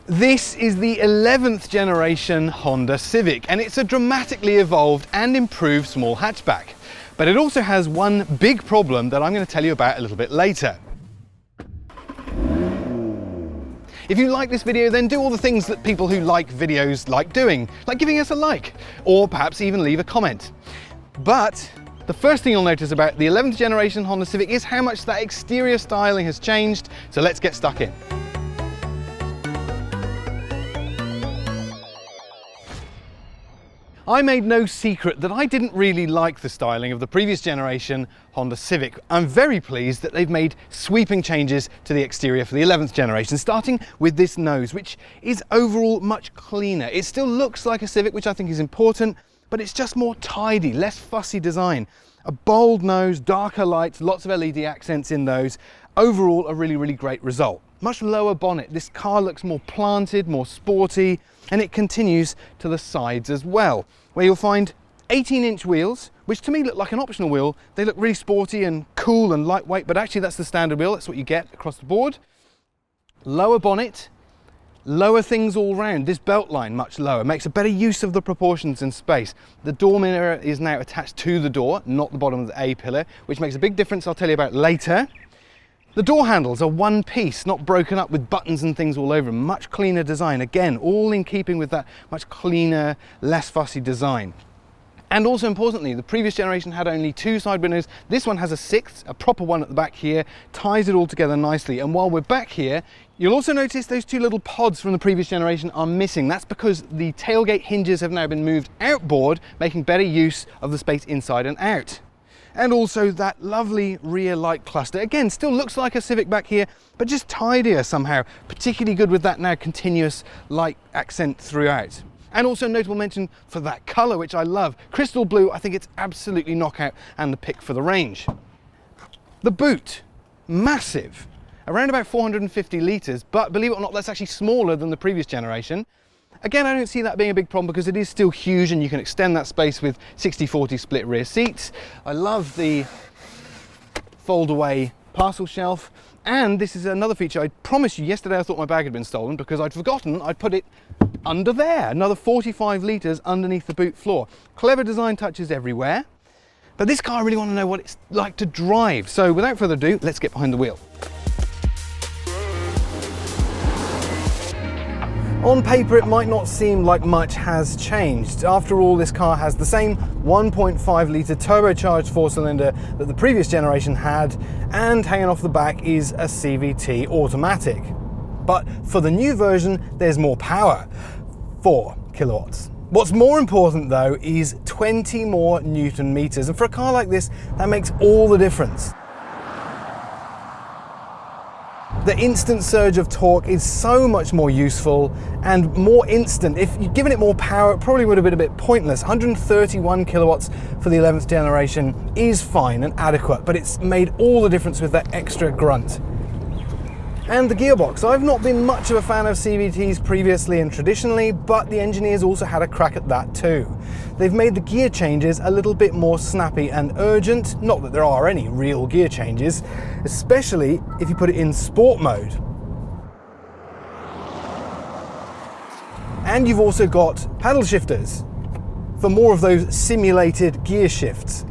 This is the 11th generation Honda Civic, and it's a dramatically evolved and improved small hatchback. But it also has one big problem that I'm going to tell you about a little bit later. If you like this video, then do all the things that people who like videos like doing, like giving us a like, or perhaps even leave a comment. But the first thing you'll notice about the 11th generation Honda Civic is how much that exterior styling has changed, so let's get stuck in. I made no secret that I didn't really like the styling of the previous generation Honda Civic. I'm very pleased that they've made sweeping changes to the exterior for the 11th generation, starting with this nose, which is overall much cleaner. It still looks like a Civic, which I think is important, but it's just more tidy, less fussy design. A bold nose, darker lights, lots of LED accents in those. Overall, a really great result. Much lower bonnet. This car looks more planted, more sporty, and it continues to the sides as well, where you'll find 18-inch wheels, which to me look like an optional wheel. They look really sporty and cool and lightweight, but actually that's the standard wheel. That's what you get across the board. Lower bonnet, lower things all round. This belt line much lower, makes a better use of the proportions and space. The door mirror is now attached to the door, not the bottom of the A-pillar, which makes a big difference I'll tell you about later. The door handles are one piece, not broken up with buttons and things all over them. Much cleaner design, again, all in keeping with that much cleaner, less fussy design. And also importantly, the previous generation had only 2 side windows. This one has a 6th, a proper one at the back here, ties it all together nicely. And while we're back here, you'll also notice those 2 little pods from the previous generation are missing. That's because the tailgate hinges have now been moved outboard, making better use of the space inside and out. And also that lovely rear light cluster. Again, still looks like a Civic back here, but just tidier somehow. Particularly good with that now continuous light accent throughout. And also notable mention for that colour, which I love. Crystal blue, I think it's absolutely knockout and the pick for the range. The boot, massive. Around about 450 litres, but believe it or not, that's actually smaller than the previous generation. Again, I don't see that being a big problem because it is still huge and you can extend that space with 60/40 split rear seats. I love the fold-away parcel shelf. And this is another feature. I promise you, yesterday I thought my bag had been stolen because I'd forgotten I'd put it under there. Another 45 litres underneath the boot floor. Clever design touches everywhere. But this car, I really want to know what it's like to drive. So without further ado, let's get behind the wheel. On paper, it might not seem like much has changed. After all, this car has the same 1.5 litre turbocharged 4-cylinder that the previous generation had, and hanging off the back is a CVT automatic. But for the new version, there's more power, 4 kilowatts. What's more important though is 20 more Newton meters, and for a car like this, that makes all the difference. The instant surge of torque is so much more useful and more instant. If you'd given it more power, it probably would have been a bit pointless. 131 kilowatts for the 11th generation is fine and adequate, but it's made all the difference with that extra grunt. And the gearbox. I've not been much of a fan of CVTs previously and traditionally, but the engineers also had a crack at that too. They've made the gear changes a little bit more snappy and urgent, not that there are any real gear changes, especially if you put it in sport mode. And you've also got paddle shifters for more of those simulated gear shifts.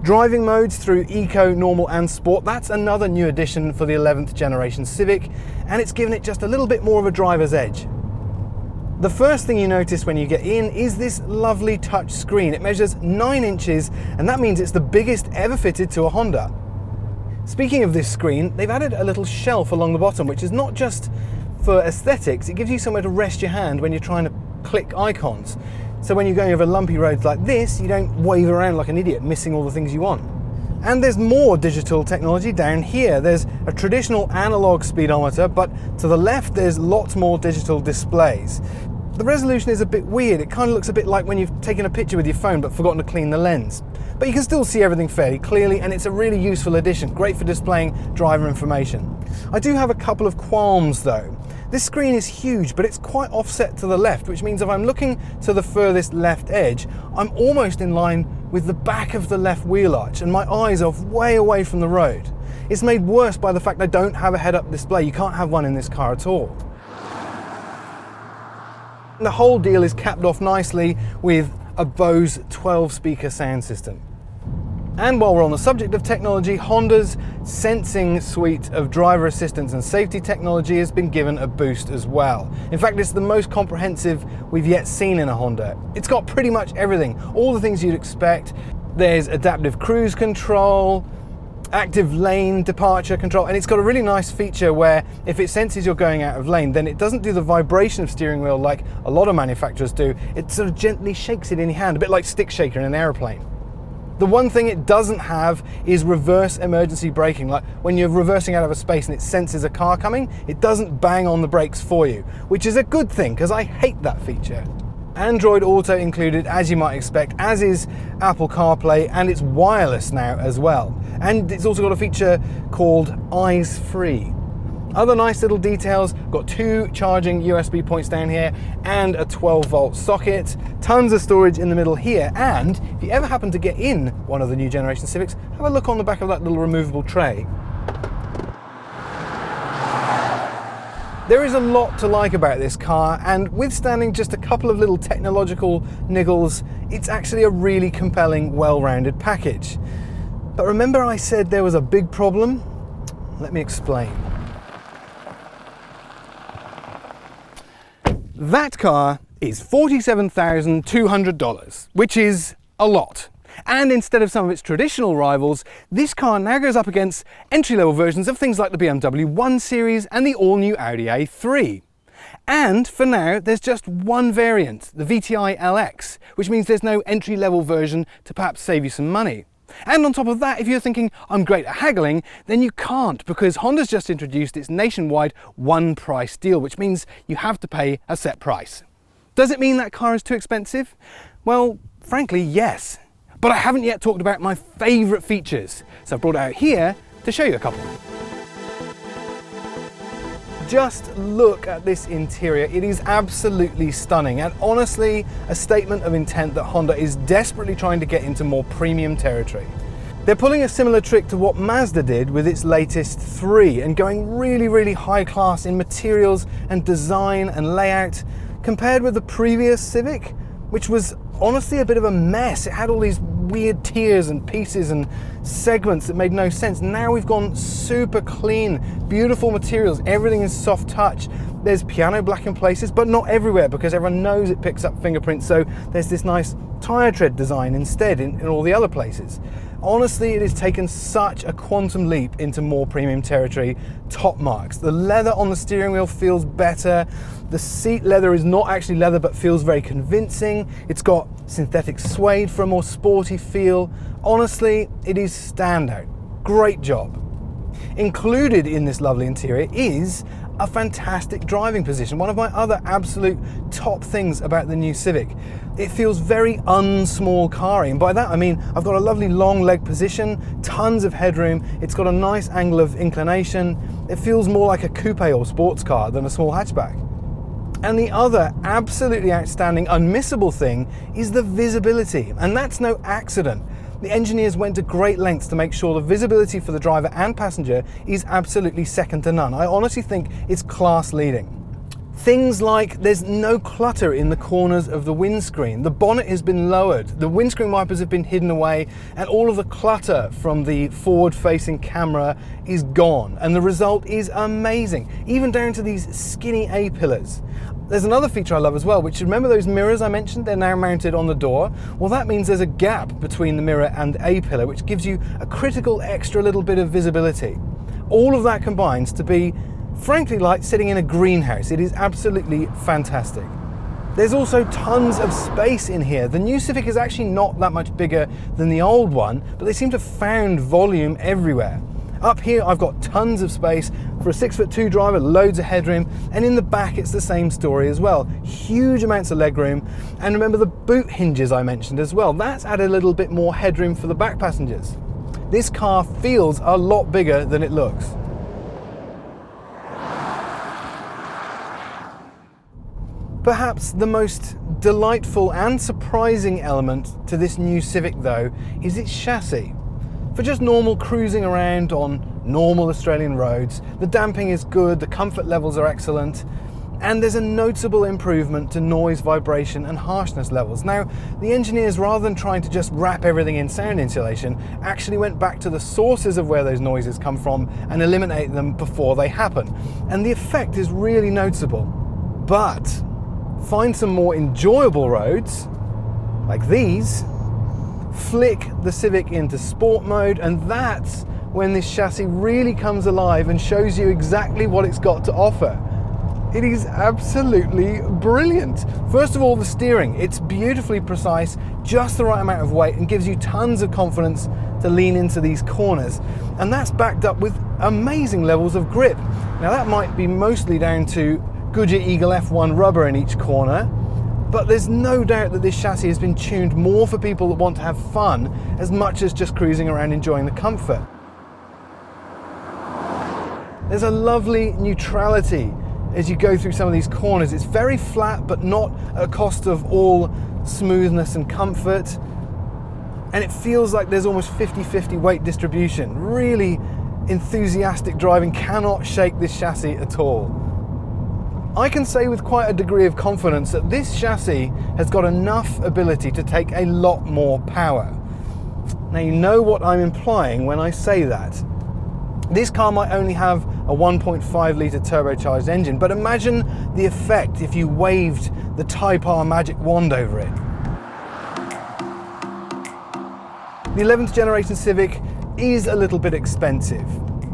Driving modes through Eco, Normal and Sport, that's another new addition for the 11th generation Civic, and it's given it just a little bit more of a driver's edge. The first thing you notice when you get in is this lovely touch screen. It measures 9 inches, and that means it's the biggest ever fitted to a Honda. Speaking of this screen, they've added a little shelf along the bottom, which is not just for aesthetics, it gives you somewhere to rest your hand when you're trying to click icons. So when you're going over lumpy roads like this, you don't wave around like an idiot, missing all the things you want. And there's more digital technology down here. There's a traditional analog speedometer, but to the left, there's lots more digital displays. The resolution is a bit weird. It kind of looks a bit like when you've taken a picture with your phone but forgotten to clean the lens. But you can still see everything fairly clearly, and it's a really useful addition, great for displaying driver information. I do have a couple of qualms though. This screen is huge, but it's quite offset to the left, which means if I'm looking to the furthest left edge, I'm almost in line with the back of the left wheel arch, and my eyes are way away from the road. It's made worse by the fact I don't have a head-up display. You can't have one in this car at all. The whole deal is capped off nicely with a Bose 12-speaker sound system. And while we're on the subject of technology, Honda's sensing suite of driver assistance and safety technology has been given a boost as well. In fact, it's the most comprehensive we've yet seen in a Honda. It's got pretty much everything, all the things you'd expect. There's adaptive cruise control, active lane departure control, and it's got a really nice feature where if it senses you're going out of lane, then it doesn't do the vibration of steering wheel like a lot of manufacturers do. It sort of gently shakes it in your hand, a bit like stick shaker in an aeroplane. The one thing it doesn't have is reverse emergency braking. Like when you're reversing out of a space and it senses a car coming, it doesn't bang on the brakes for you, which is a good thing because I hate that feature. Android Auto included, as you might expect, as is Apple CarPlay, and it's wireless now as well. And it's also got a feature called Eyes Free. Other nice little details, got 2 charging USB points down here and a 12-volt socket, tons of storage in the middle here, and if you ever happen to get in one of the new generation Civics, have a look on the back of that little removable tray. There is a lot to like about this car, and withstanding just a couple of little technological niggles, it's actually a really compelling, well-rounded package. But remember I said there was a big problem? Let me explain. That car is $47,200, which is a lot. And instead of some of its traditional rivals, this car now goes up against entry-level versions of things like the BMW 1 Series and the all-new Audi A3. And for now, there's just one variant, the VTi LX, which means there's no entry-level version to perhaps save you some money. And on top of that, if you're thinking, I'm great at haggling, then you can't, because Honda's just introduced its nationwide one price deal, which means you have to pay a set price. Does it mean that car is too expensive? Well, frankly, yes. But I haven't yet talked about my favourite features, so I've brought it out here to show you a couple. Just look at this interior. It is absolutely stunning, and honestly a statement of intent that Honda is desperately trying to get into more premium territory. They're pulling a similar trick to what Mazda did with its latest 3 and going really high class in materials and design and layout, compared with the previous Civic, which was honestly a bit of a mess. It had all these weird tiers and pieces and segments that made no sense. Now we've gone super clean, beautiful materials, everything is soft touch. There's piano black in places, but not everywhere, because everyone knows it picks up fingerprints, so there's this nice tire tread design instead in all the other places. Honestly, it has taken such a quantum leap into more premium territory, top marks. The leather on the steering wheel feels better. The seat leather is not actually leather, but feels very convincing. It's got synthetic suede for a more sporty feel. Honestly, it is standout. Great job. Included in this lovely interior is a fantastic driving position, one of my other absolute top things about the new Civic. It feels very unsmall carry, and by that I mean I've got a lovely long leg position, tons of headroom, it's got a nice angle of inclination. It feels more like a coupe or sports car than a small hatchback. And the other absolutely outstanding, unmissable thing is the visibility, and that's no accident. The engineers went to great lengths to make sure the visibility for the driver and passenger is absolutely second to none. I honestly think it's class leading. Things like there's no clutter in the corners of the windscreen. The bonnet has been lowered, the windscreen wipers have been hidden away, and all of the clutter from the forward-facing camera is gone. And the result is amazing, even down to these skinny A-pillars. There's another feature I love as well, which, remember those mirrors I mentioned? They're now mounted on the door. Well, that means there's a gap between the mirror and A-pillar, which gives you a critical extra little bit of visibility. All of that combines to be, frankly, like sitting in a greenhouse. It is absolutely fantastic. There's also tons of space in here. The new Civic is actually not that much bigger than the old one, but they seem to have found volume everywhere. Up here I've got tons of space for a 6'2" driver, loads of headroom, and in the back it's the same story as well. Huge amounts of legroom, and remember the boot hinges I mentioned as well. That's added a little bit more headroom for the back passengers. This car feels a lot bigger than it looks. Perhaps the most delightful and surprising element to this new Civic though is its chassis. For just normal cruising around on normal Australian roads, the damping is good, the comfort levels are excellent. And there's a notable improvement to noise, vibration and harshness levels. Now, the engineers, rather than trying to just wrap everything in sound insulation, actually went back to the sources of where those noises come from and eliminated them before they happen. And the effect is really noticeable. But find some more enjoyable roads, like these, flick the Civic into sport mode, and that's when this chassis really comes alive and shows you exactly what it's got to offer. It is absolutely brilliant. First of all, the steering. It's beautifully precise, just the right amount of weight, and gives you tons of confidence to lean into these corners. And that's backed up with amazing levels of grip. Now that might be mostly down to Goodyear Eagle F1 rubber in each corner, but there's no doubt that this chassis has been tuned more for people that want to have fun as much as just cruising around enjoying the comfort. There's a lovely neutrality as you go through some of these corners. It's very flat, but not at a cost of all smoothness and comfort. And it feels like there's almost 50-50 weight distribution. Really enthusiastic driving cannot shake this chassis at all. I can say with quite a degree of confidence that this chassis has got enough ability to take a lot more power. Now, you know what I'm implying when I say that. This car might only have a 1.5 litre turbocharged engine, but imagine the effect if you waved the Type R magic wand over it. The 11th generation Civic is a little bit expensive,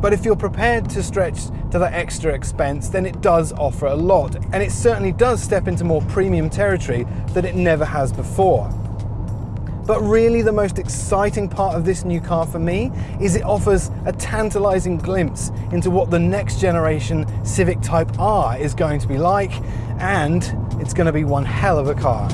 but if you're prepared to stretch to that extra expense, then it does offer a lot, and it certainly does step into more premium territory that it never has before. But really the most exciting part of this new car for me is it offers a tantalizing glimpse into what the next generation Civic Type R is going to be like, and it's going to be one hell of a car.